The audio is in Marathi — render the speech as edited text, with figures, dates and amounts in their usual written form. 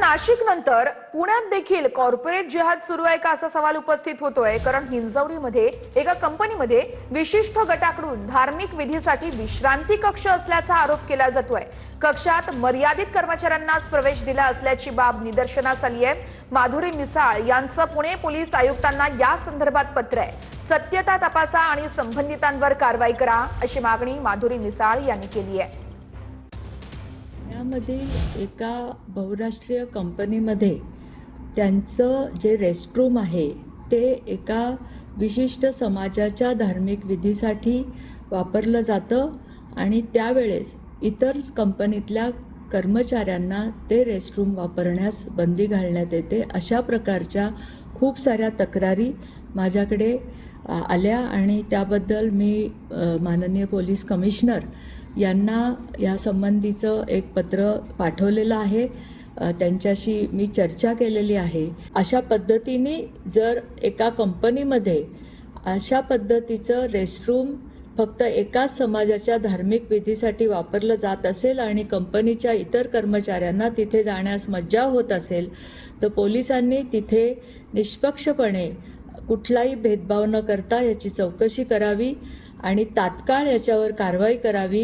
नाशिक नंतर पुण्यात देखील कॉर्पोरेट जिहाद सुरू आहे का असा सवाल उपस्थित होतोय। कारण हिंजवडीमध्ये एका कंपनीमध्ये विशिष्ट गटाकडून धार्मिक विधीसाठी विश्रांती कक्ष असल्याचा आरोप केला जातोय। कक्षात मर्यादित कर्मचाऱ्यांनाच प्रवेश दिला असल्याची बाब निदर्शनास आली आहे। माधुरी मिसाळ यांचं पुणे पोलीस आयुक्तांना या संदर्भात पत्र आहे। सत्यता तपासा आणि संबंधितांवर कारवाई करा अशी मागणी माधुरी मिसाळ यांनी केली आहे। यामध्ये एका बहुराष्ट्रीय कंपनीमध्ये त्यांचं जे रेस्टरूम आहे ते एका विशिष्ट समाजाच्या धार्मिक विधीसाठी वापरलं जातं आणि त्यावेळेस इतर कंपनीतल्या कर्मचाऱ्यांना ते रेस्टरूम वापरण्यास बंदी घालण्यात येते। अशा प्रकारच्या खूप साऱ्या तक्रारी माझ्याकडे आल्या आणि त्याबद्दल मी माननीय पोलीस कमिशनर यांना या संबंधीचं एक पत्र पाठवलेलं आहे। त्यांच्याशी मी चर्चा केलेली आहे। अशा पद्धतीने जर एका कंपनीमध्ये अशा पद्धतीचं रेस्टरूम फक्त एकाच समाजाच्या धार्मिक विधीसाठी वापरलं जात असेल आणि कंपनीच्या इतर कर्मचाऱ्यांना तिथे जाण्यास मज्जाव होत असेल तर पोलिसांनी तिथे निष्पक्षपणे कुठलाही भेदभाव न करता याची चौकशी करावी आणि तात्काळ याच्यावर कारवाई करावी।